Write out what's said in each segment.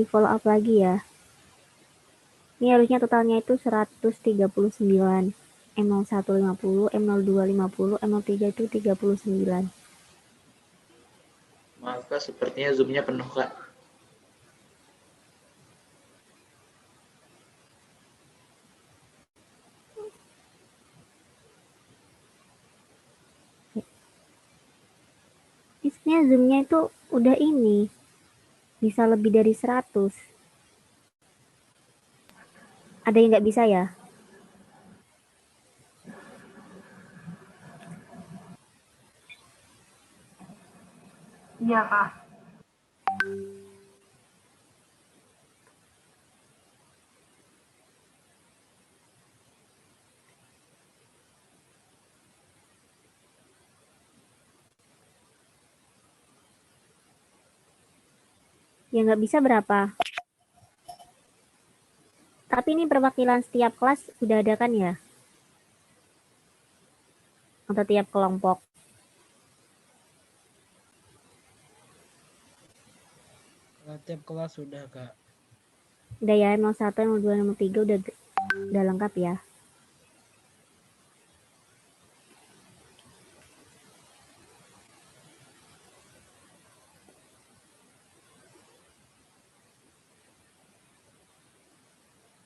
di follow up lagi ya. Ini harusnya totalnya itu 139. M01 50, M02 50, M03 itu 39. Maaf Kak, sepertinya Zoom-nya penuh Kak. Sebenarnya Zoom-nya itu udah ini. Bisa lebih dari 100. Ada yang nggak bisa ya? Iya Kak. Yang nggak bisa berapa? Tapi ini perwakilan setiap kelas udah ada kan ya? Atau tiap kelompok? Tiap kelas sudah Kak. Udah ya, M01, M02, M03 udah lengkap ya.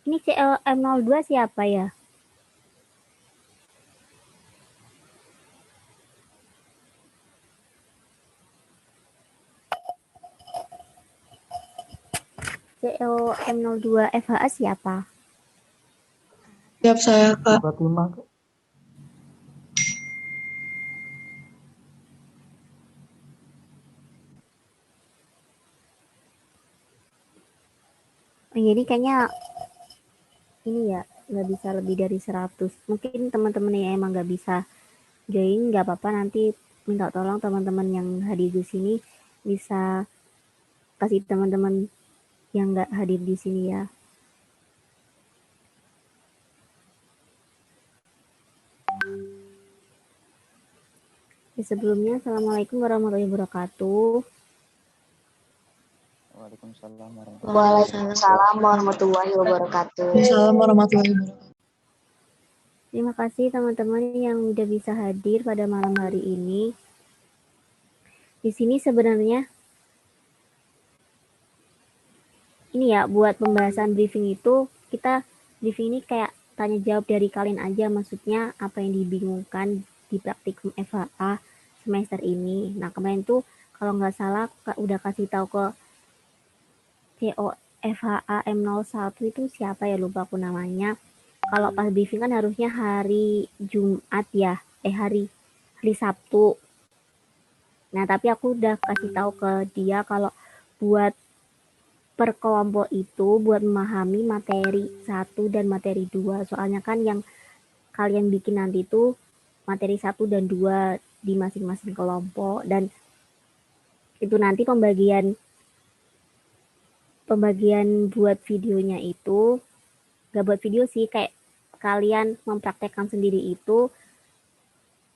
Ini CLM02 siapa ya? CLM02 FHA siapa? Siap saya Kak. Fatimah Kak. Jadi kayaknya ini ya nggak bisa lebih dari 100. Mungkin teman-teman yang emang nggak bisa join nggak apa-apa, nanti minta tolong teman-teman yang hadir di sini bisa kasih teman-teman yang nggak hadir di sini ya. Sebelumnya, Assalamualaikum warahmatullahi wabarakatuh. Waalaikumsalam warahmatullahi wabarakatuh. Waalaikumsalam warahmatullahi wabarakatuh. Terima kasih teman-teman yang udah bisa hadir pada malam hari ini. Di sini sebenarnya ini ya, buat pembahasan briefing itu kita briefing ini kayak tanya jawab dari kalian aja, maksudnya apa yang dibingungkan di praktikum FHA semester ini. Nah kemarin tuh kalau nggak salah udah kasih tahu ke CO FHA M01 itu siapa ya, lupa aku namanya. Kalau pas briefing kan harusnya hari Jumat ya, hari Sabtu. Nah tapi aku udah kasih tahu ke dia kalau buat per kelompok itu buat memahami materi 1 dan materi 2. Soalnya kan yang kalian bikin nanti itu materi 1 dan 2 di masing-masing kelompok, dan itu nanti pembagian buat videonya itu gak buat video sih, kayak kalian mempraktekkan sendiri itu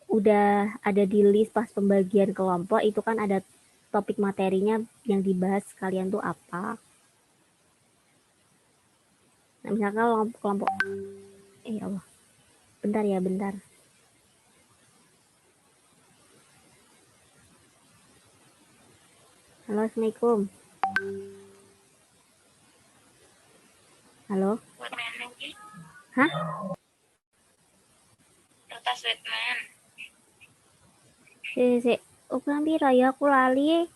udah ada di list pas pembagian kelompok itu kan ada topik materinya yang dibahas kalian tuh apa. Nah, misalkan kelompok Allah. Bentar ya, bentar. Halo, Assalamualaikum. Halo? Hah? Kertas Batman. Si. Ukuran pira ya, aku lali.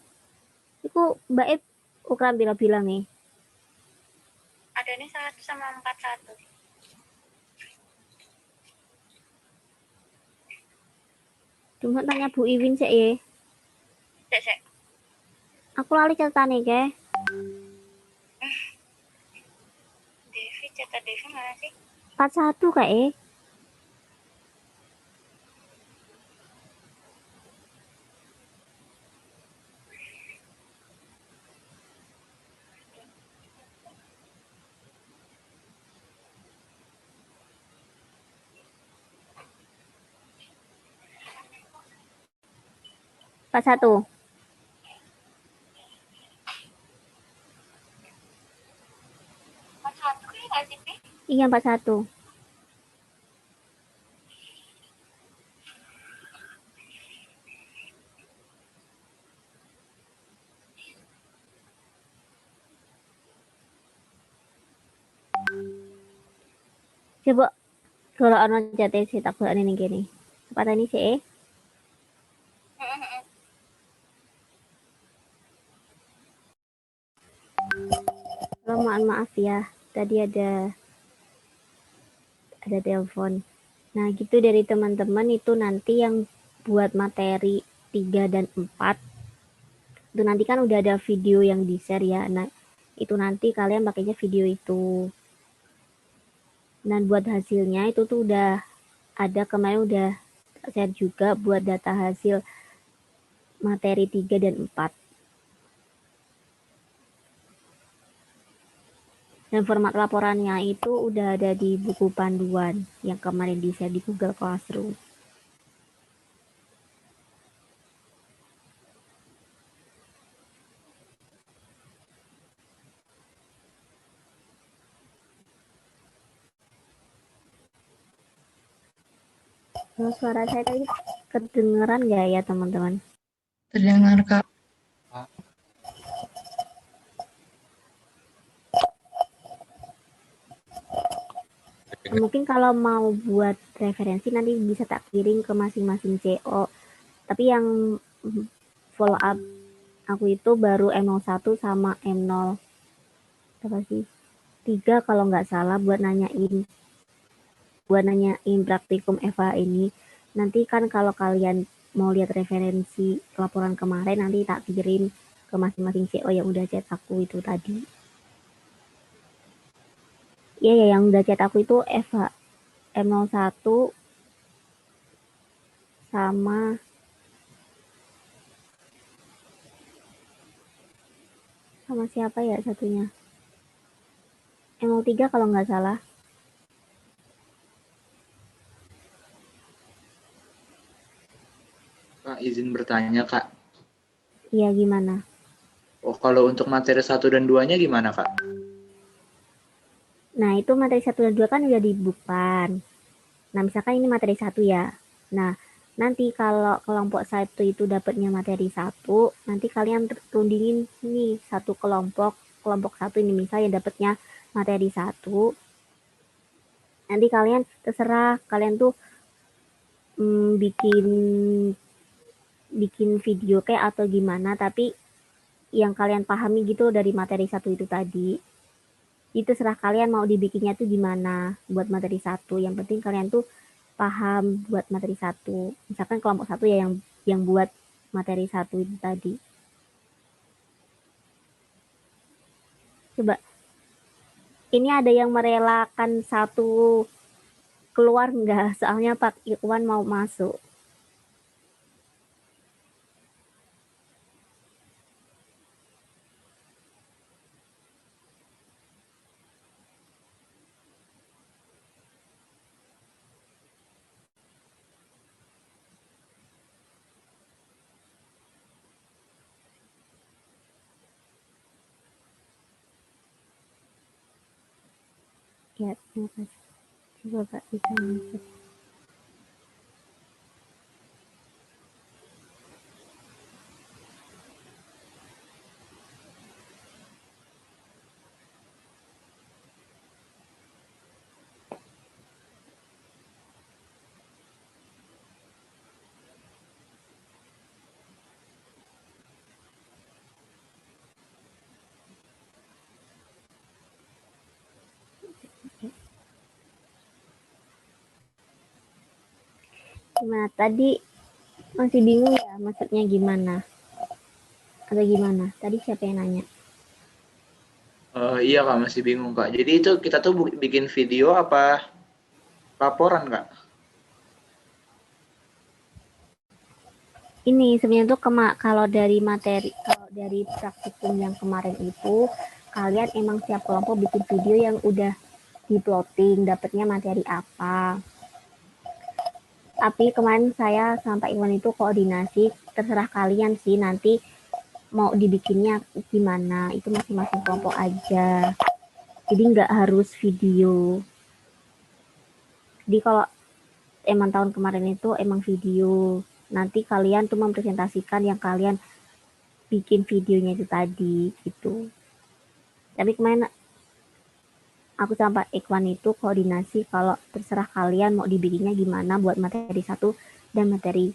Iku Mbak Ep ukuran pira bilang nih? Ada nih 1 sama 41. Cuma tanya Bu Iwin sih ya. Sek. Aku lali catatane ke. Devi, catat Devi mana sih? 41 kayak. Pas 1. Kak Zipi? Iya, 41. Coba kalau ono jate sih tak buat ini gini. Sepatah ini sih. Kalau maaf ya, tadi ada telepon. Nah, gitu dari teman-teman itu nanti yang buat materi 3 dan 4 itu nanti kan udah ada video yang di-share ya. Nah, itu nanti kalian pakainya video itu. Dan buat hasilnya itu tuh udah ada, kemarin udah share juga buat data hasil materi 3 dan 4. Dan format laporannya itu udah ada di buku panduan yang kemarin di-share di Google Classroom. Suara saya tadi kedengeran nggak ya teman-teman? Terdengar, Kak. Mungkin kalau mau buat referensi nanti bisa tak kirim ke masing-masing CO. Tapi yang follow up aku itu baru M01 sama M0 apa sih? 3 kalau nggak salah buat nanyain praktikum Eva ini. Nanti kan kalau kalian mau lihat referensi laporan kemarin nanti tak kirim ke masing-masing CO yang udah chat aku itu tadi. Iya ya, yang udah chat aku itu Eva M01 sama siapa ya satunya? M03 kalau nggak salah. Kak, izin bertanya, Kak. Iya, gimana? Oh, kalau untuk materi 1 dan 2-nya gimana, Kak? Nah, itu materi 1 dan 2 kan udah dibuka. Nah, misalkan ini materi 1 ya. Nah, nanti kalau kelompok 1 itu dapatnya materi 1, nanti kalian rundingin nih satu kelompok 1 ini misalnya dapatnya materi 1. Nanti kalian terserah kalian tuh bikin video kayak atau gimana, tapi yang kalian pahami gitu dari materi 1 itu tadi. Itu serah kalian mau dibikinnya tuh gimana buat materi 1. Yang penting kalian tuh paham buat materi 1. Misalkan kelompok 1 ya yang buat materi 1 itu tadi. Coba ini ada yang merelakan satu keluar nggak? Soalnya Pak Ikhwan mau masuk. Ya, terima kasih. Coba Pak bisa masuk. Gimana tadi masih bingung ya maksudnya gimana? Atau gimana? Tadi siapa yang nanya? Iya, Kak, masih bingung, Kak. Jadi itu kita tuh bikin video apa laporan, Kak? Ini sebenarnya tuh kalau dari praktikum yang kemarin itu kalian emang setiap kelompok bikin video yang udah di plotting dapatnya materi apa. Tapi kemarin saya sampai Iwan itu koordinasi, terserah kalian sih nanti mau dibikinnya gimana, itu masing-masing kelompok aja. Jadi nggak harus video. Jadi kalau emang tahun kemarin itu emang video, nanti kalian tuh mempresentasikan yang kalian bikin videonya itu tadi gitu. Tapi kemarin aku sama Pak Ikhwan itu koordinasi kalau terserah kalian mau dibikinnya gimana buat materi 1 dan materi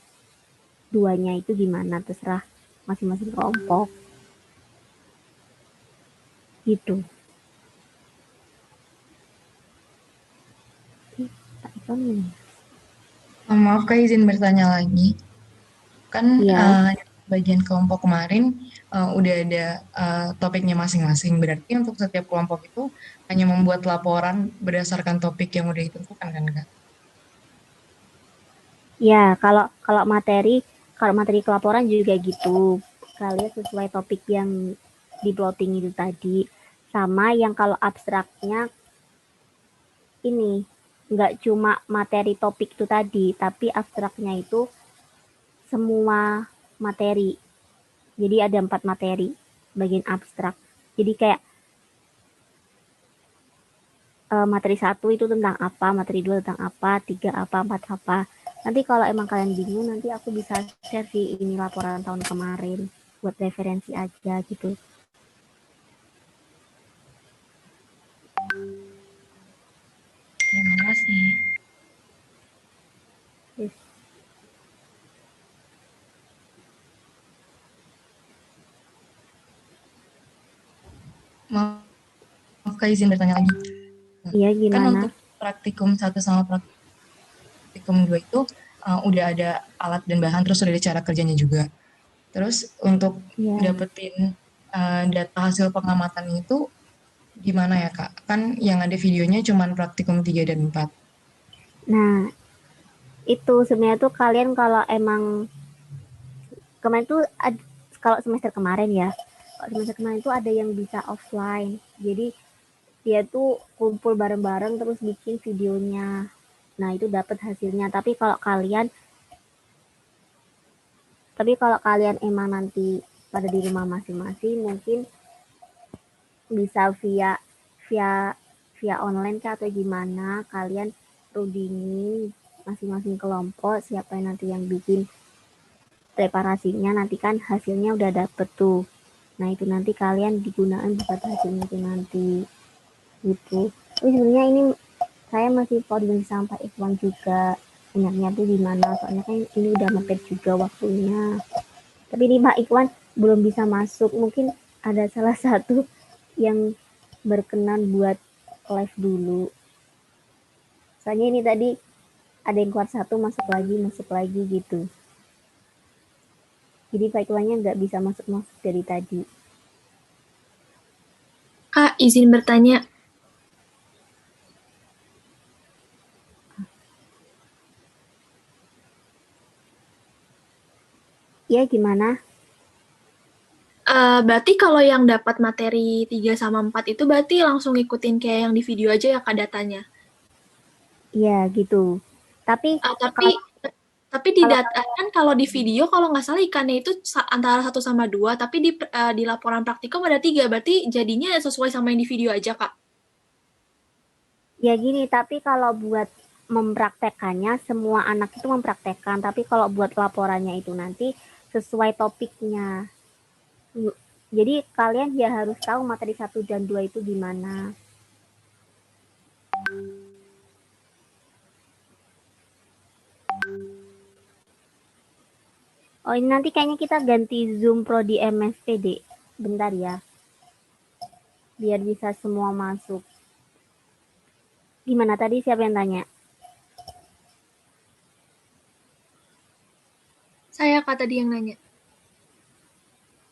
2-nya itu gimana, terserah masing-masing kelompok gitu. Pak Ikhwan gimana? Maaf Kak, izin bertanya lagi. Kan Iya. bagian kelompok kemarin udah ada topiknya masing-masing. Berarti untuk setiap kelompok itu hanya membuat laporan berdasarkan topik yang udah ditentukan kan Kak? Ya, kalau materi pelaporan juga gitu. Kalian sesuai topik yang di plotting itu tadi. Sama yang kalau abstraknya ini nggak cuma materi topik itu tadi, tapi abstraknya itu semua materi. Jadi ada 4 materi bagian abstrak. Jadi kayak materi 1 itu tentang apa, materi 2 tentang apa, 3 apa, 4 apa. Nanti kalau emang kalian bingung, nanti aku bisa share di ini laporan tahun kemarin buat referensi aja gitu. Terima kasih. Yes. Maaf Kak, izin bertanya lagi. Iya, Kan gimana? untuk praktikum 1 sama praktikum 2 itu udah ada alat dan bahan, terus udah ada cara kerjanya juga. Terus untuk Iya. dapetin data hasil pengamatan itu gimana ya Kak? Kan yang ada videonya cuman praktikum 3 dan 4. Nah, itu sebenarnya tuh kalian kalau emang kemarin tuh kalau semester kemarin ya, kalau semester kemarin tuh ada yang bisa offline. Jadi dia tuh kumpul bareng-bareng terus bikin videonya. Nah, itu dapat hasilnya. Tapi kalau kalian emang nanti pada di rumah masing-masing, mungkin bisa via via via online kah atau gimana, kalian rundingin masing-masing kelompok siapa yang nanti yang bikin preparasinya, nanti kan hasilnya udah dapet tuh. Nah, itu nanti kalian digunakan buat hasilnya itu nanti gitu. Tapi sebenarnya ini saya masih koordinasi sama Pak Ikhwan juga, enaknya tuh gimana, soalnya kan ini udah mepet juga waktunya. Tapi ini Pak Ikhwan belum bisa masuk, mungkin ada salah satu yang berkenan buat live dulu. Soalnya ini tadi ada yang keluar satu, masuk lagi gitu. Jadi Pak Ikhwannya nggak bisa masuk dari tadi. Kak, izin bertanya. Ya, gimana? Berarti kalau yang dapat materi 3 sama 4 itu berarti langsung ngikutin kayak yang di video aja ya Kak datanya? Ya, gitu. Tapi Tapi di data kan kalau di video kalau nggak salah ikannya itu antara 1 sama 2, tapi di laporan praktikum ada 3, berarti jadinya sesuai sama yang di video aja Kak? ya gini, tapi kalau buat mempraktekannya, semua anak itu mempraktekkan. Tapi kalau buat laporannya itu nanti sesuai topiknya. Jadi kalian ya harus tahu materi 1 dan 2 itu gimana. Oh, ini nanti kayaknya kita ganti Zoom Pro di MSPD. Bentar ya. Biar bisa semua masuk. Gimana tadi, siapa yang tanya? Saya Kak tadi yang nanya.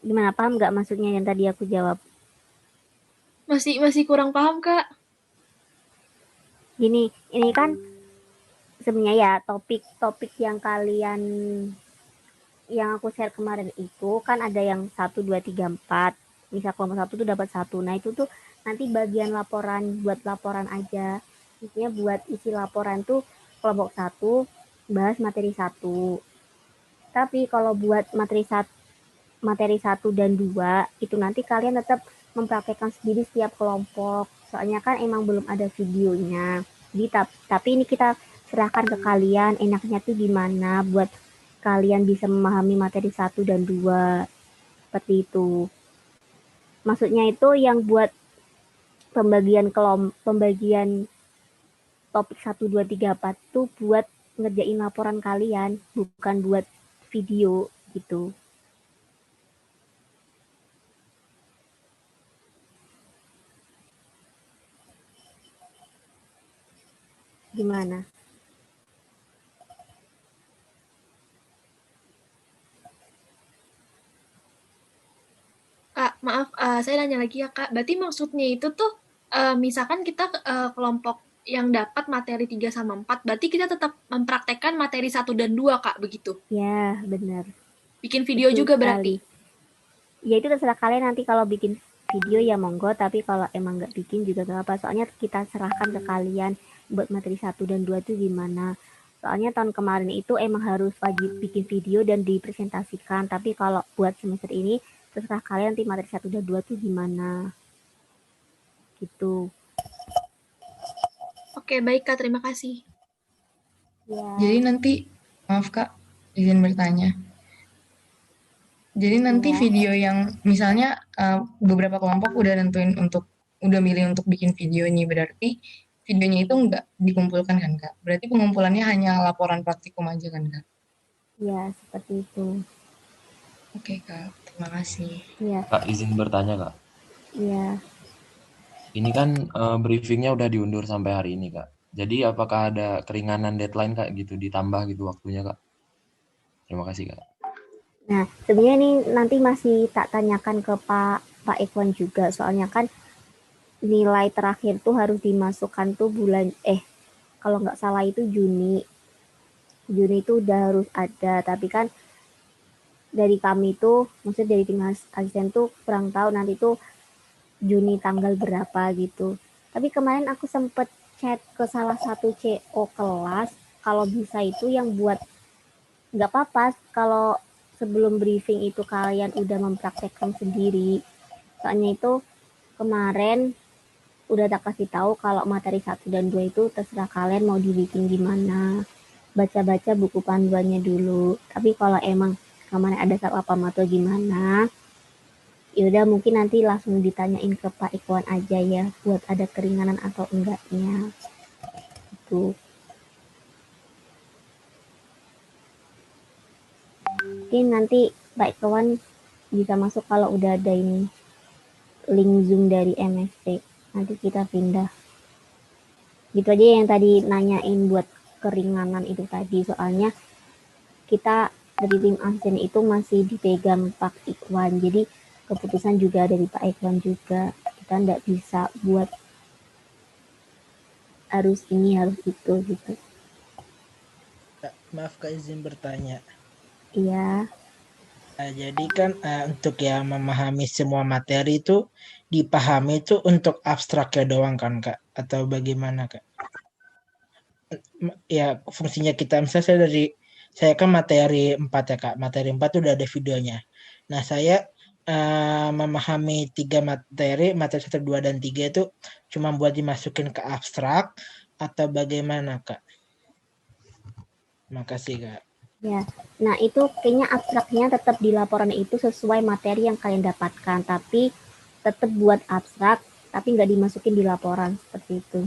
Gimana, paham nggak maksudnya yang tadi aku jawab? Masih kurang paham Kak. Gini, ini kan sebenarnya ya topik yang aku share kemarin itu kan ada yang 1, 2, 3, 4. Misal kelompok 1 tuh dapat 1. Nah, itu tuh nanti bagian buat laporan aja. Intinya buat isi laporan tuh kelompok 1 bahas materi 1. Tapi kalau buat materi 1 dan 2 itu nanti kalian tetap mempraktekkan sendiri setiap kelompok. Soalnya kan emang belum ada videonya. Jadi tapi ini kita serahkan ke kalian enaknya tuh gimana buat kalian bisa memahami materi 1 dan 2 seperti itu. Maksudnya itu yang buat pembagian topik 1 2 3 4 tuh buat ngerjain laporan kalian, bukan buat video gitu. Gimana? Kak, maaf, saya nanya lagi ya, Kak. Berarti maksudnya itu tuh, misalkan kita kelompok yang dapat materi 3 sama 4, berarti kita tetap mempraktekkan materi 1 dan 2, Kak, begitu? Ya, benar. Bikin video Betul juga sekali. berarti? Ya itu terserah kalian nanti kalau bikin video ya monggo, tapi kalau emang nggak bikin juga nggak apa. Soalnya kita serahkan ke kalian buat materi 1 dan 2 itu gimana. Soalnya tahun kemarin itu emang harus wajib bikin video dan dipresentasikan, tapi kalau buat semester ini terserah kalian nanti materi 1 dan 2 itu gimana. Gitu. Oke, baik, Kak. Terima kasih. Ya. Jadi nanti, maaf Kak, izin bertanya. Jadi nanti Ya. video yang misalnya beberapa kelompok udah milih untuk bikin video nih, berarti videonya itu nggak dikumpulkan kan Kak? Berarti pengumpulannya hanya laporan praktikum aja kan Kak? Ya, seperti itu. Oke Kak, terima kasih. Ya. Kak, izin bertanya Kak. Ya. Ini kan briefingnya udah diundur sampai hari ini Kak. Jadi apakah ada keringanan deadline Kak gitu, ditambah gitu waktunya Kak? Terima kasih Kak. Nah, sebenarnya ini nanti masih tak tanyakan ke Pak Ikhwan juga, soalnya kan nilai terakhir tuh harus dimasukkan tuh kalau nggak salah itu Juni itu udah harus ada, tapi kan dari kami tuh, maksudnya dari tim asisten tuh kurang tahu nanti tuh Juni tanggal berapa gitu. Tapi kemarin aku sempet chat ke salah satu CO kelas, kalau bisa itu yang buat nggak apa-apa kalau sebelum briefing itu kalian udah mempraktekkan sendiri. Soalnya itu kemarin udah tak kasih tahu kalau materi 1 dan 2 itu terserah kalian mau dibikin gimana. Baca-baca buku panduannya dulu. Tapi kalau emang kemarin ada salah paham atau gimana, yaudah mungkin nanti langsung ditanyain ke Pak Ikhwan aja ya buat ada keringanan atau enggaknya. Gitu. Mungkin nanti Pak Ikhwan bisa masuk kalau udah ada ini link Zoom dari MST. Nanti kita pindah. Gitu aja yang tadi nanyain buat keringanan itu tadi. Soalnya kita dari tim asisten itu masih dipegang Pak Ikhwan. Jadi keputusan juga dari Pak Ikhwan juga. Kita nggak bisa buat harus ini, harus itu gitu. Maaf Kak, izin bertanya. Iya. Jadi kan untuk ya memahami semua materi itu dipahami itu untuk abstraknya doang kan Kak? Atau bagaimana Kak? Ya fungsinya kita misalnya saya kan materi 4 ya Kak. Materi 4 itu udah ada videonya. Nah saya memahami 3 materi 1, 2, dan 3 itu cuma buat dimasukin ke abstrak atau bagaimana Kak? Makasih Kak. Ya, nah itu kayaknya abstraknya tetap di laporan itu sesuai materi yang kalian dapatkan, tapi tetap buat abstrak, tapi nggak dimasukin di laporan seperti itu.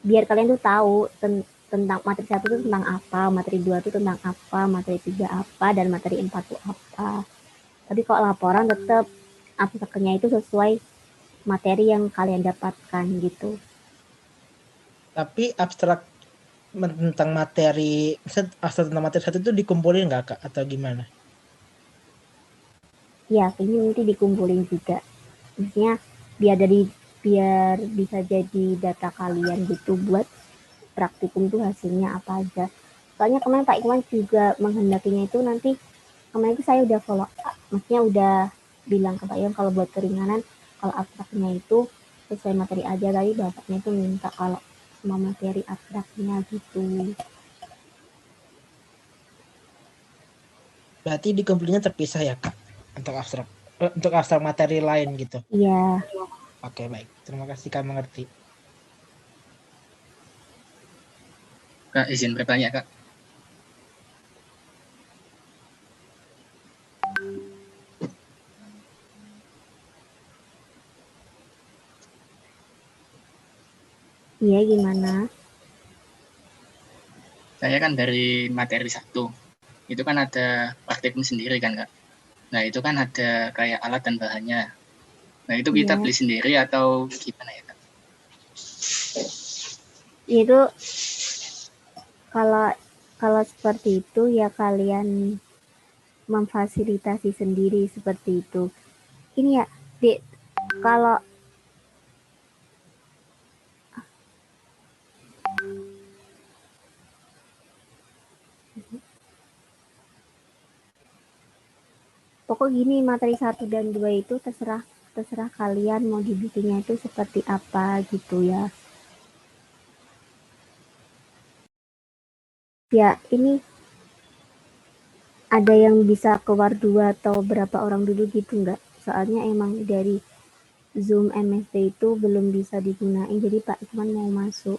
Biar kalian tuh tahu tentang materi 1 itu tentang apa, materi 2 itu tentang apa, materi 3 apa, dan materi 4 itu apa. Tapi kalau laporan tetap abstraknya itu sesuai materi yang kalian dapatkan gitu. Tapi abstrak tentang materi satu itu dikumpulin nggak Kak atau gimana? Ya, kayaknya nanti dikumpulin juga. Maksudnya biar bisa jadi data kalian gitu buat praktikum tuh hasilnya apa aja. Soalnya kemarin Pak Ikhwan juga menghendakinya itu nanti kemarin itu saya udah follow up. Maksudnya udah bilang ke Pak Ikhwan kalau buat keringanan kalau abstraknya itu sesuai materi aja, tadi bapaknya itu minta kalau semua materi abstraknya gitu. Berarti dikumpulinnya terpisah ya Kak untuk abstrak. untuk abstrak materi lain gitu. Iya. Oke, baik. Terima kasih Kak mengerti. Kak, izin bertanya, Kak. Iya, gimana? Saya kan dari materi 1, itu kan ada praktikum sendiri kan, Kak. Nah, itu kan ada kayak alat dan bahannya. Nah, itu kita Iya. beli sendiri atau gimana ya, Kak? Itu kalau seperti itu ya kalian memfasilitasi sendiri seperti itu. Ini ya, Dek, kalau pokok gini, materi 1 dan 2 itu terserah kalian mau dibikinnya itu seperti apa gitu ya. Ya, ini ada yang bisa keluar 2 atau berapa orang dulu gitu nggak? Soalnya emang dari Zoom MSD itu belum bisa digunain, jadi Pak Ikman mau masuk.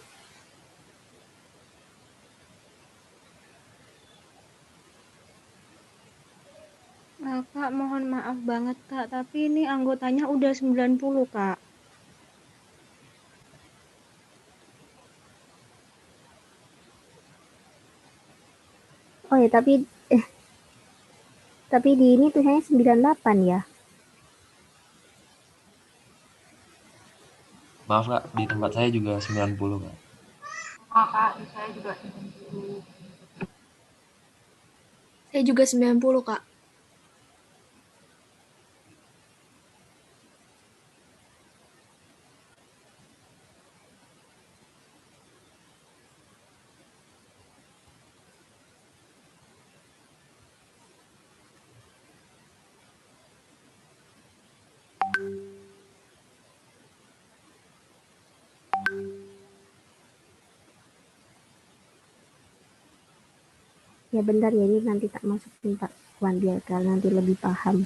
Kak, mohon maaf banget Kak, tapi ini anggotanya udah 90 Kak. Oh ya, tapi di ini tulisannya 98 ya. Maaf Kak, di tempat saya juga 90 Kak. Kak, saya juga 90. Saya juga 90, Kak. Ya bentar ya, ini nanti tak masukin Pak Wan biar kalian nanti lebih paham.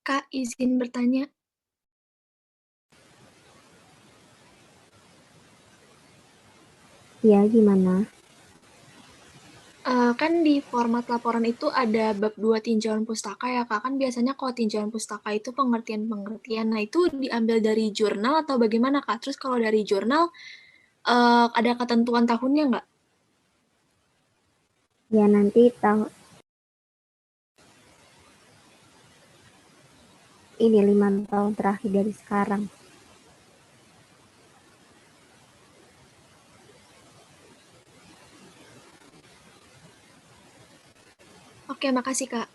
Kak, izin bertanya. Ya, gimana? Kan di format laporan itu ada bab 2 tinjauan pustaka ya Kak. Kan biasanya kalau tinjauan pustaka itu pengertian-pengertian. Nah, itu diambil dari jurnal atau bagaimana Kak? Terus kalau dari jurnal, ada ketentuan tahunnya nggak? Ya nanti ini 5 tahun terakhir dari sekarang. Oke, makasih Kak.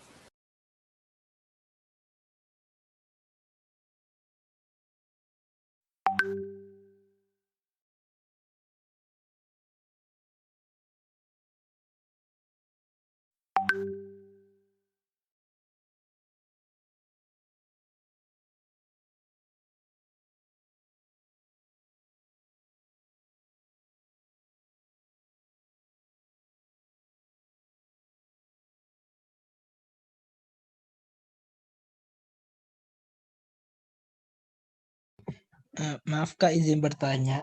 Maaf Kak, izin bertanya.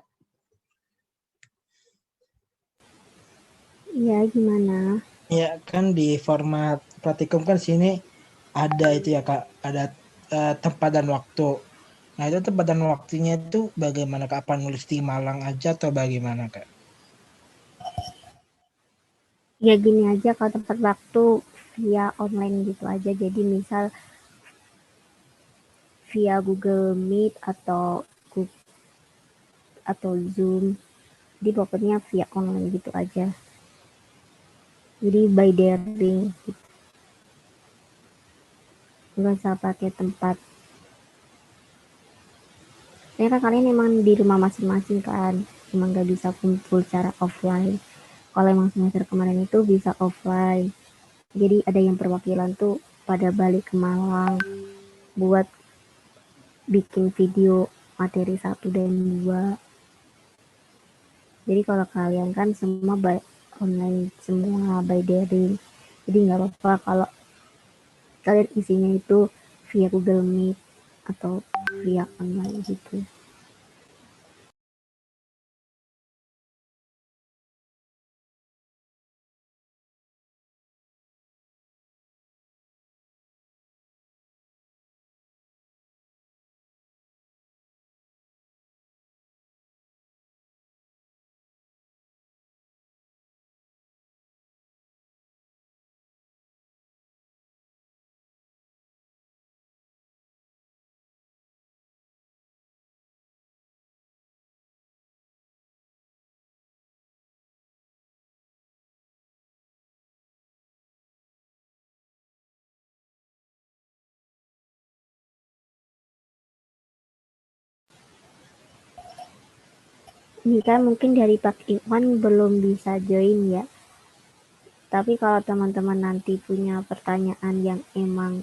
Iya, gimana? Ya kan di format praktikum kan sini ada itu ya Kak, ada tempat dan waktu. Nah itu tempat dan waktunya itu bagaimana Kak? Apa nulis di Malang aja atau bagaimana Kak? Ya gini aja, kalau tempat waktu via online gitu aja. Jadi misal via Google Meet atau Zoom. Jadi pokoknya via online gitu aja. Jadi by daring gitu. Nggak usah pakai tempat. Ya kan kalian emang di rumah masing-masing kan. Emang nggak bisa kumpul secara offline. Kalau emang semester kemarin itu bisa offline. Jadi ada yang perwakilan tuh pada balik ke Malang buat bikin video materi 1 dan 2. Jadi kalau kalian kan semua by online, semua by daring. Jadi nggak apa-apa kalau kalian isinya itu via Google Meet atau via online gitu. Ini kan mungkin dari Pak Iwan belum bisa join ya. Tapi kalau teman-teman nanti punya pertanyaan yang emang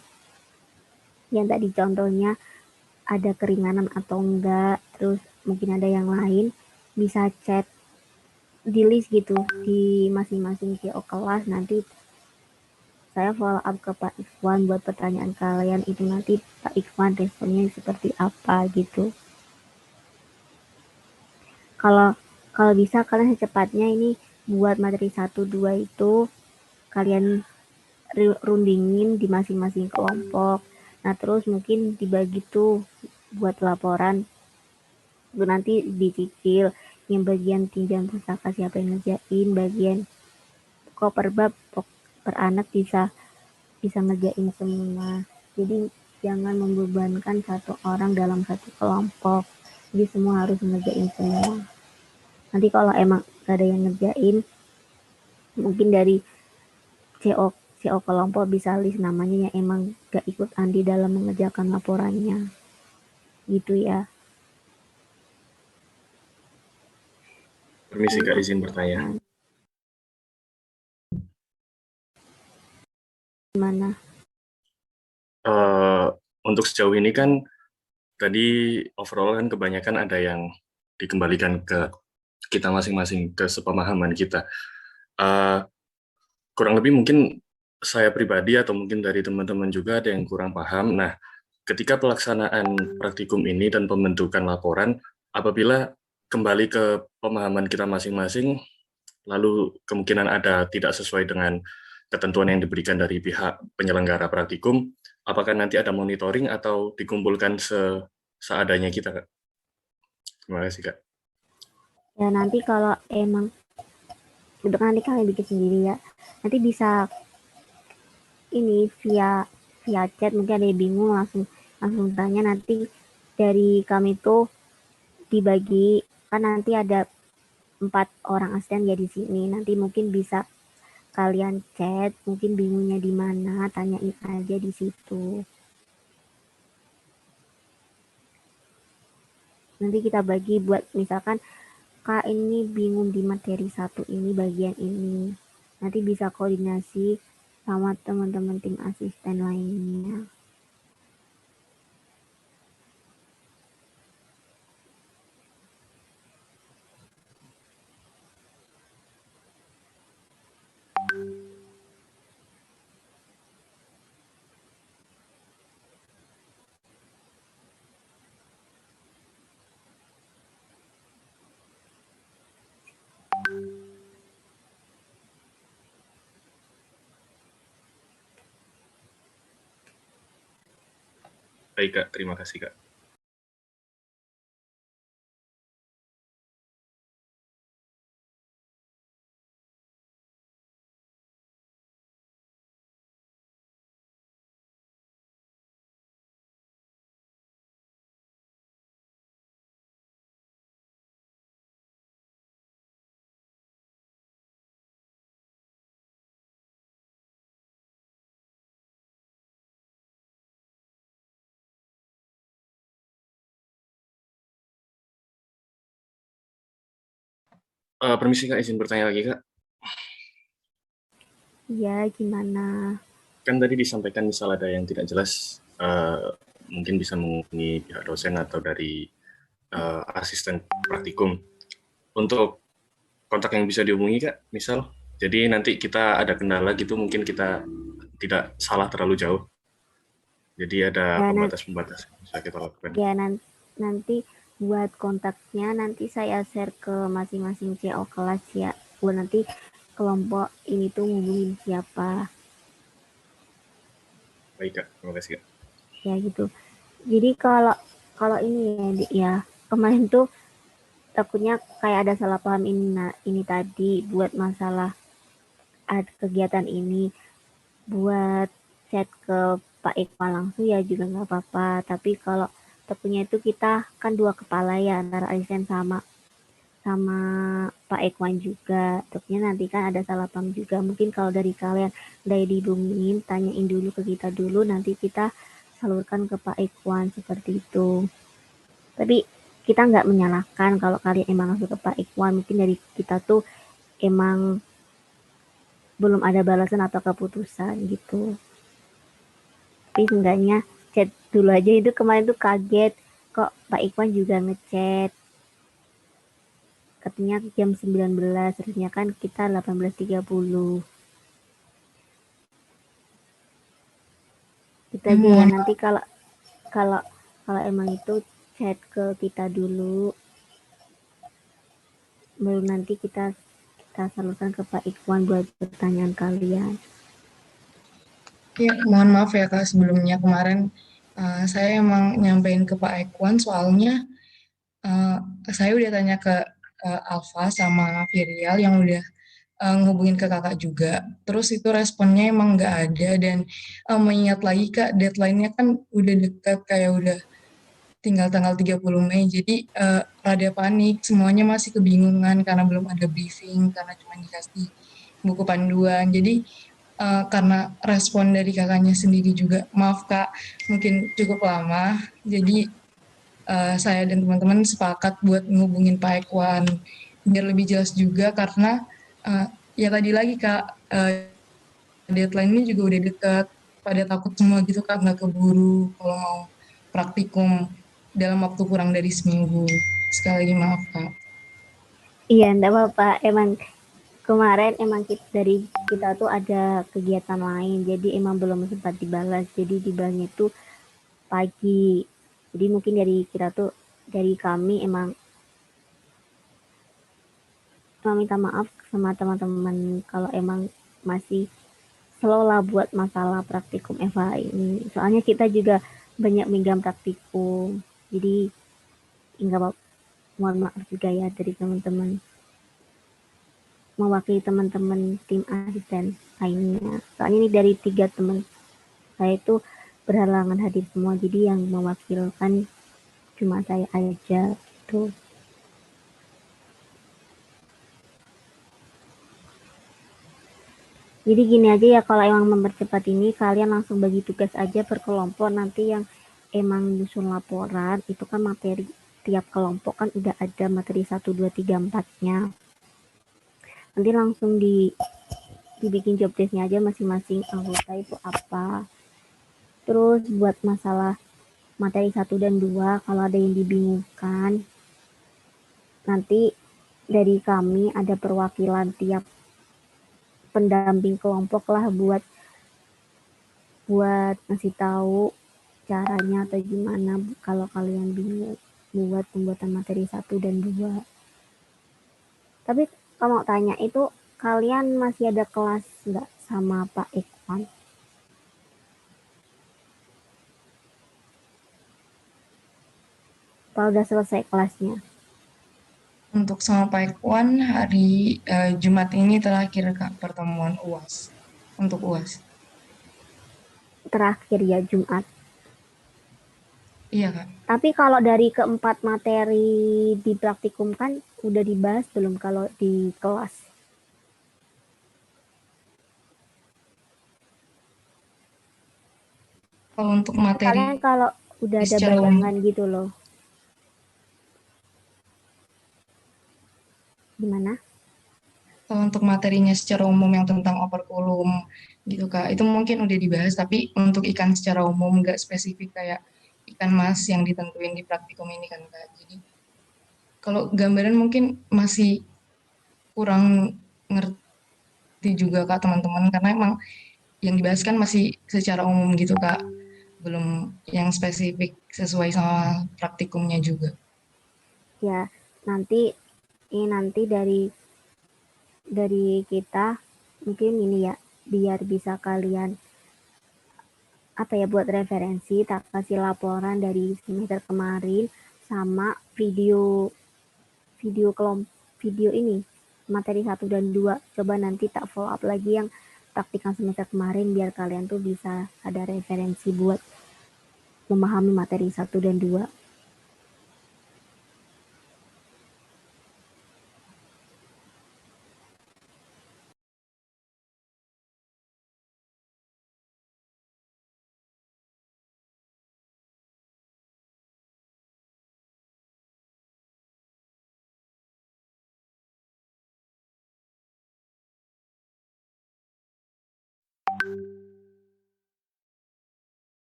yang tadi contohnya ada keringanan atau enggak, terus mungkin ada yang lain, bisa chat di list gitu di masing-masing CO kelas. Nanti saya follow up ke Pak Ikhwan buat pertanyaan kalian, itu nanti Pak Ikhwan responnya seperti apa gitu. Kalau kalau bisa kalian secepatnya ini buat materi 1 2 itu kalian rundingin di masing-masing kelompok. Nah, terus mungkin dibagi tuh buat laporan. Nanti dicicil yang bagian tinjauan pustaka siapa yang ngerjain, bagian kok per bab per anak bisa ngerjain semua. Jadi jangan membebankan satu orang dalam satu kelompok. Jadi semua harus ngerjain semua. Nanti kalau emang gak ada yang ngerjain, mungkin dari CO kelompok bisa list namanya yang emang gak ikut Andi dalam mengerjakan laporannya. Gitu ya. Permisi Kak, izin bertanya. Gimana? Untuk sejauh ini kan tadi overall kan kebanyakan ada yang dikembalikan ke kita masing-masing, ke sepemahaman kita. Kurang lebih mungkin saya pribadi atau mungkin dari teman-teman juga ada yang kurang paham. Nah, ketika pelaksanaan praktikum ini dan pembentukan laporan, apabila kembali ke pemahaman kita masing-masing, lalu kemungkinan ada tidak sesuai dengan ketentuan yang diberikan dari pihak penyelenggara praktikum, apakah nanti ada monitoring atau dikumpulkan seadanya kita, Kak? Terima kasih, Kak. Ya nanti kalau emang untuk nanti kalian bikin sendiri ya, nanti bisa ini via chat, mungkin ada yang bingung langsung tanya. Nanti dari kami tuh dibagi, kan nanti ada 4 orang asisten ya di sini. Nanti mungkin bisa kalian chat, mungkin bingungnya di mana, tanyain aja di situ. Nanti kita bagi buat misalkan Kak ini bingung di materi 1 ini bagian ini. Nanti bisa koordinasi sama teman-teman tim asisten lainnya. Baik Kak, terima kasih Kak. Permisi Kak, izin bertanya lagi Kak. Iya, gimana? Kan tadi disampaikan misal ada yang tidak jelas, mungkin bisa menghubungi pihak dosen atau dari asisten praktikum. Untuk kontak yang bisa dihubungi Kak, misal. Jadi nanti kita ada kendala gitu, mungkin kita tidak salah terlalu jauh. Jadi ada Ya, pembatas-pembatas yang bisa kita lakukan. ya nanti buat kontaknya nanti saya share ke masing-masing CO kelas ya. Buat nanti kelompok ini tuh ngubungin siapa. Baik Kak, terima kasih Kak. Ya gitu. Jadi kalau ini ya kemarin tuh takutnya kayak ada salah paham ini tadi buat masalah ada kegiatan ini, buat chat ke Pak Iqbal langsung ya juga nggak apa-apa. Tapi kalau takutnya itu kita kan 2 kepala ya antara asisten sama Pak Ekwan juga. Takutnya nanti kan ada salah paham juga. Mungkin kalau dari kalian udah dihubungin, tanyain dulu ke kita dulu, nanti kita salurkan ke Pak Ekwan seperti itu. Tapi kita nggak menyalahkan kalau kalian emang langsung ke Pak Ekwan. Mungkin dari kita tuh emang belum ada balasan atau keputusan gitu. Tapi seenggaknya chat dulu aja, itu kemarin tuh kaget kok Pak Ikwan juga ngechat, katanya jam 19, harusnya kan kita 18.30. Itu aja ya, nanti kalau kalau kalau emang itu chat ke kita dulu, baru nanti kita salurkan ke Pak Ikwan buat pertanyaan kalian. Ya, mohon maaf ya Kak, sebelumnya kemarin saya emang nyampein ke Pak Ekwan soalnya saya udah tanya ke Alfa sama Virial yang udah ngehubungin ke kakak juga. Terus itu responnya emang nggak ada dan mengingat lagi Kak, deadline-nya kan udah dekat, kayak udah tinggal tanggal 30 Mei. Jadi rada panik, semuanya masih kebingungan karena belum ada briefing, karena cuma dikasih buku panduan. Jadi karena respon dari kakaknya sendiri juga, maaf Kak, mungkin cukup lama. Jadi saya dan teman-teman sepakat buat ngehubungin Pak Ekwan biar lebih jelas juga karena ya tadi lagi Kak, deadline-nya juga udah dekat. Pada takut semua gitu Kak, nggak keburu kalau mau praktikum dalam waktu kurang dari seminggu. Sekali lagi maaf Kak. Iya, enggak apa-apa. Emang kemarin emang dari kita tuh ada kegiatan lain, jadi emang belum sempat dibalas. Jadi dibalasnya itu pagi. Jadi mungkin dari kita tuh, dari kami emang minta maaf sama teman-teman kalau emang masih slow lah buat masalah praktikum FH ini. Soalnya kita juga banyak megang praktikum. Jadi enggak apa, mohon maaf juga ya dari teman-teman, mewakili teman-teman tim asisten lainnya. Soalnya ini dari 3 teman saya itu berhalangan hadir semua, jadi yang mewakilkan cuma saya aja gitu. Jadi gini aja ya, kalau emang mempercepat ini kalian langsung bagi tugas aja per kelompok. Nanti yang emang nyusun laporan itu kan materi tiap kelompok kan udah ada materi 1, 2, 3, 4-nya. Nanti langsung dibikin job desk-nya aja masing-masing anggota itu apa. Terus buat masalah materi 1 dan 2 kalau ada yang dibingungkan, nanti dari kami ada perwakilan tiap pendamping kelompok lah buat ngasih tahu caranya atau gimana kalau kalian bingung buat pembuatan materi 1 dan 2. Tapi kalau mau tanya itu kalian masih ada kelas nggak sama Pak Ekwan? Kalau udah selesai kelasnya? Untuk sama Pak Ekwan hari Jumat ini terakhir Kak pertemuan UAS. Untuk UAS. Terakhir ya Jumat. Iya Kak. Tapi kalau dari keempat materi di praktikum kan udah dibahas belum kalau di kelas? Kalau untuk materi Kalian kalau udah ada secara bayangan umum, gitu loh. Gimana? kalau untuk materinya secara umum yang tentang operculum gitu Kak, itu mungkin udah dibahas, tapi untuk ikan secara umum nggak spesifik kayak ikan mas yang ditentuin di praktikum ini kan Kak. Jadi kalau gambaran mungkin masih kurang ngerti juga Kak teman-teman, karena emang yang dibahas kan masih secara umum gitu Kak, belum yang spesifik sesuai sama praktikumnya juga. Ya, nanti dari kita mungkin ini ya, biar bisa kalian apa ya buat referensi, tak kasih laporan dari semester kemarin sama video ini materi 1 dan 2. Coba nanti tak follow up lagi yang praktikan semester kemarin biar kalian tuh bisa ada referensi buat memahami materi 1 dan 2.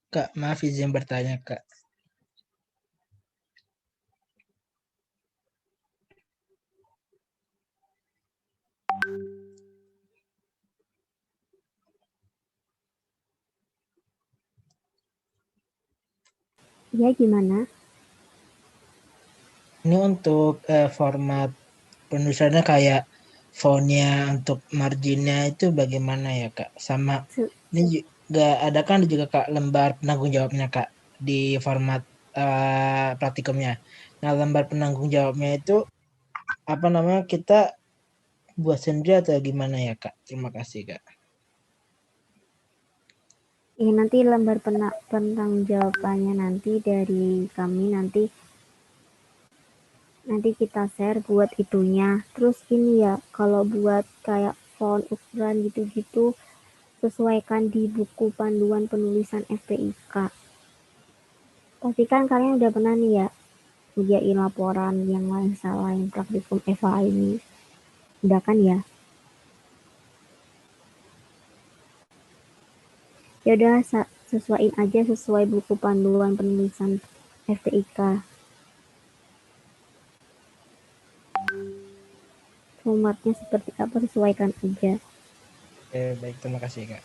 Kak, maaf izin bertanya, Kak. Ya gimana? Ini untuk format penulisannya kayak fontnya untuk marginnya itu bagaimana ya Kak? Sama ini juga ada kan juga Kak lembar penanggung jawabnya Kak di format praktikumnya. Nah lembar penanggung jawabnya itu apa namanya kita buat sendiri atau gimana ya Kak? Terima kasih Kak. Nanti lembar penanggung jawabannya nanti dari kami nanti kita share buat itunya. Terus ini ya, kalau buat kayak font ukuran gitu-gitu sesuaikan di buku panduan penulisan FPIK. Pasti kan kalian udah pernah nih ya ngerjain laporan yang lain praktikum FA ini. Udah kan ya? Ya udah sesuaiin aja sesuai buku panduan penulisan FPIK. Formatnya seperti apa sesuaikan aja. Oke, baik terima kasih Kak.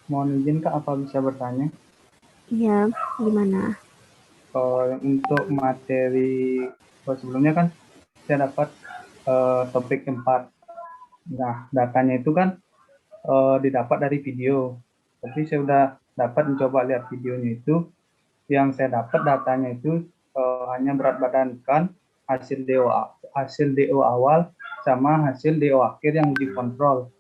Mohon izin Kak, apa bisa bertanya? Iya, gimana? untuk materi sebelumnya kan saya dapat topik 4. Nah, datanya itu kan didapat dari video. Tapi saya udah dapat mencoba lihat videonya itu, yang saya dapat datanya itu hanya berat badankan hasil DO awal sama hasil DO akhir yang uji kontrol.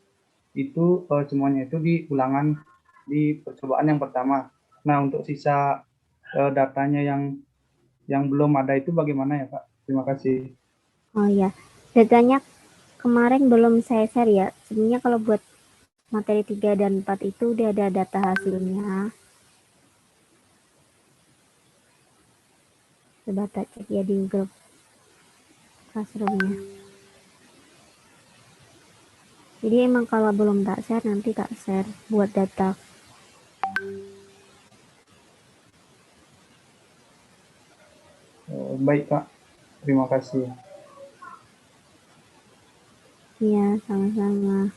Itu semuanya itu di ulangan di percobaan yang pertama. Nah, untuk sisa datanya yang belum ada itu bagaimana ya, Pak? Terima kasih. Oh ya, datanya kemarin belum saya share ya. Sebenarnya kalau buat materi 3 dan 4 itu udah ada data hasilnya. Coba tak cek ya di grup classroom-nya. Jadi emang kalau belum tak share, nanti tak share buat data. Baik, Pak. Terima kasih. Iya, sama-sama.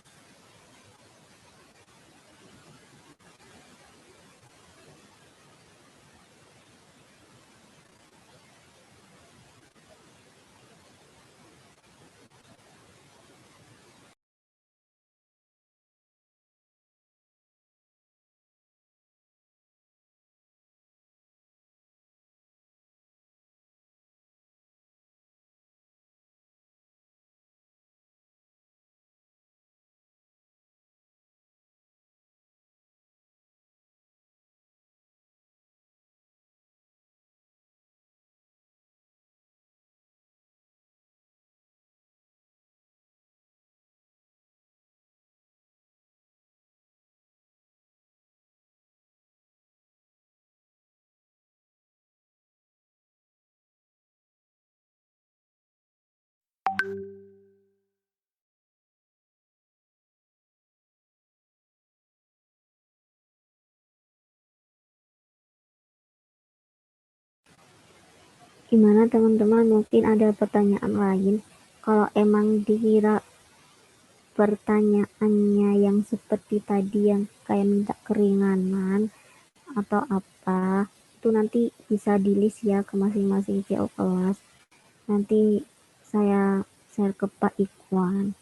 Gimana teman-teman, mungkin ada pertanyaan lain? Kalau emang dikira pertanyaannya yang seperti tadi yang kayak minta keringanan atau apa, itu nanti bisa di list ya ke masing-masing CO kelas. Nanti saya share ke Pak Ikhwan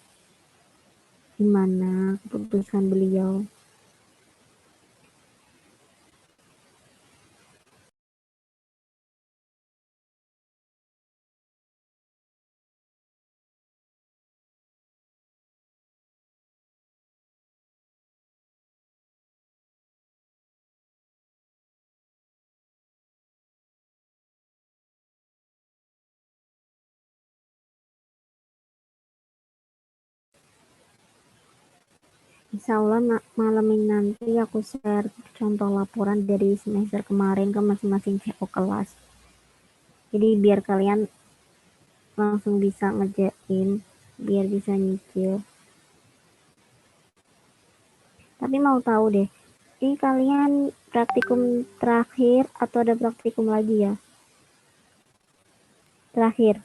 gimana keputusan beliau. Insya Allah malam ini nanti aku share contoh laporan dari semester kemarin ke masing-masing CO kelas. Jadi biar kalian langsung bisa ngerjain, biar bisa nyicil. Tapi mau tahu deh, ini kalian praktikum terakhir atau ada praktikum lagi ya? Terakhir.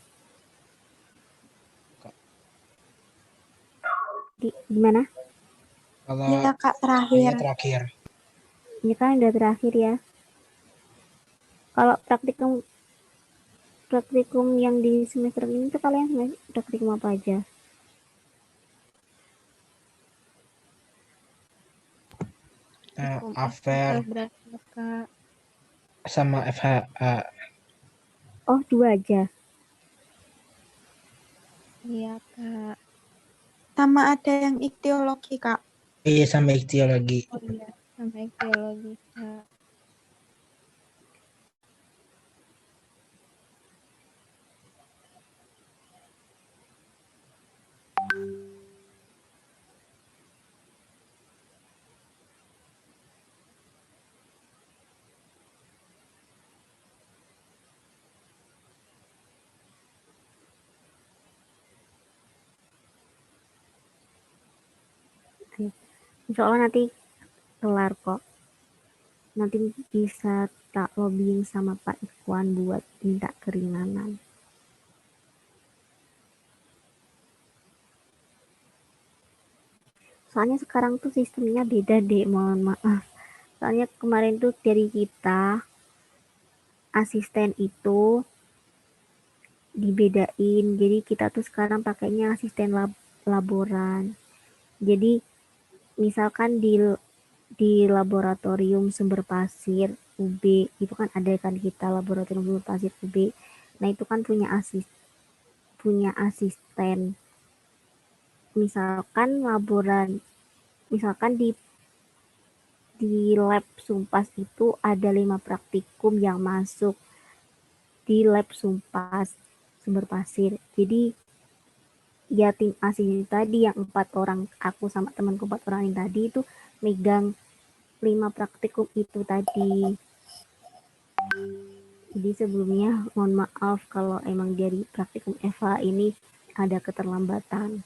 Gimana? Kalau Iya Kak, saya terakhir. terakhir. Ini kan udah terakhir ya. Kalau praktikum yang di semester ini tuh kalian praktikum apa aja? Affair Kak. sama FHA. Oh, 2 aja. Iya Kak. Sama ada yang iktiologi Kak. Iya, sama ikhtiologi. Oh iya, sama iktiologi Kak. Insya Allah nanti kelar kok. Nanti bisa tak lobbying sama Pak Ikhwan buat minta keringanan. Soalnya sekarang tuh sistemnya beda deh, mohon maaf. Soalnya kemarin tuh dari kita asisten itu dibedain. Jadi kita tuh sekarang pakainya asisten laboran. Jadi misalkan di laboratorium sumber pasir UB itu kan ada kan kita laboratorium sumber pasir UB. Nah itu kan punya asisten. Misalkan di lab Sumpas itu ada 5 praktikum yang masuk di lab Sumpas sumber pasir. Jadi ya tim asisten tadi yang 4 orang, aku sama temanku 4 orang yang tadi itu megang 5 praktikum itu tadi. Jadi sebelumnya mohon maaf kalau emang dari praktikum Eva ini ada keterlambatan.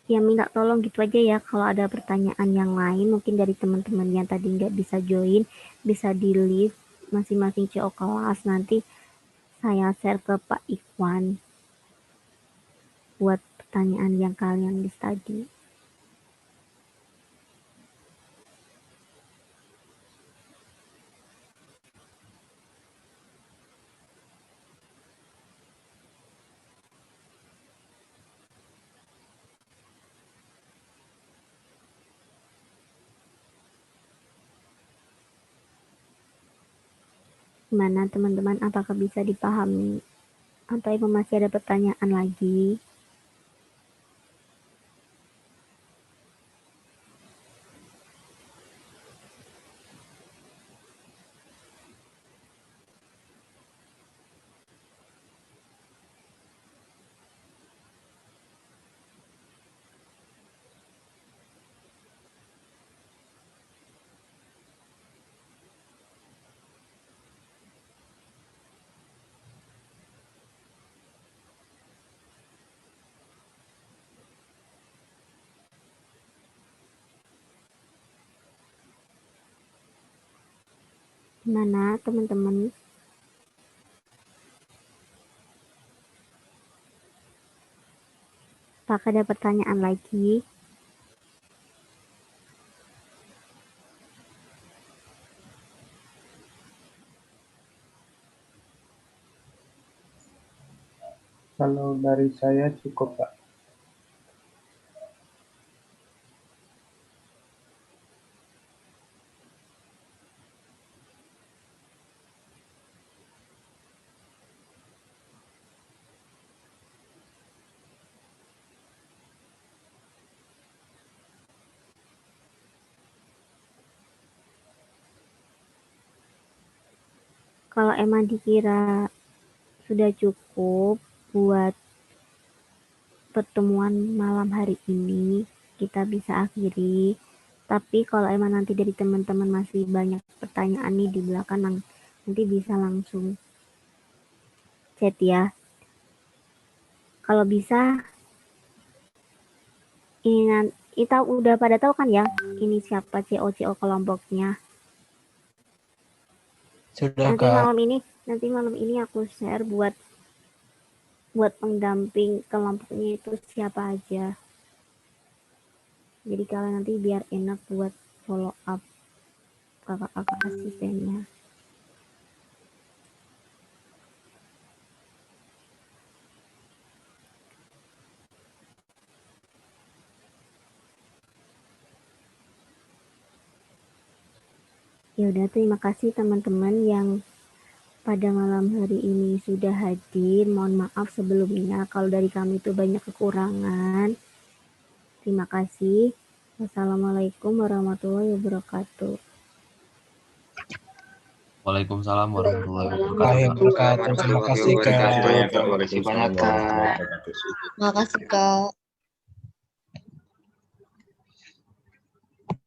Ya minta tolong gitu aja ya, kalau ada pertanyaan yang lain mungkin dari teman-teman yang tadi nggak bisa join, bisa di list masing-masing CO kelas, nanti saya share ke Pak Ikhwan buat pertanyaan yang kalian list tadi. Gimana teman-teman, apakah bisa dipahami atau masih ada pertanyaan lagi? Gimana teman-teman? Apakah ada pertanyaan lagi? Kalau dari saya cukup, Pak. Kalau emang dikira sudah cukup buat pertemuan malam hari ini, kita bisa akhiri. Tapi kalau emang nanti dari teman-teman masih banyak pertanyaan nih di belakang, nanti bisa langsung chat ya. Kalau bisa, ini kita udah pada tahu kan ya, ini siapa CO kelompoknya. Sudah, Nanti malam ini aku share buat pendamping kelompoknya itu siapa aja. Jadi kalian nanti biar enak buat follow up kakak-kakak asistennya. Ya udah, terima kasih teman-teman yang pada malam hari ini sudah hadir. Mohon maaf sebelumnya kalau dari kami itu banyak kekurangan. Terima kasih. Wassalamualaikum warahmatullahi wabarakatuh. Waalaikumsalam warahmatullahi wabarakatuh. Terima kasih, Kak. Terima kasih banyak, Kak. Terima kasih, Kak.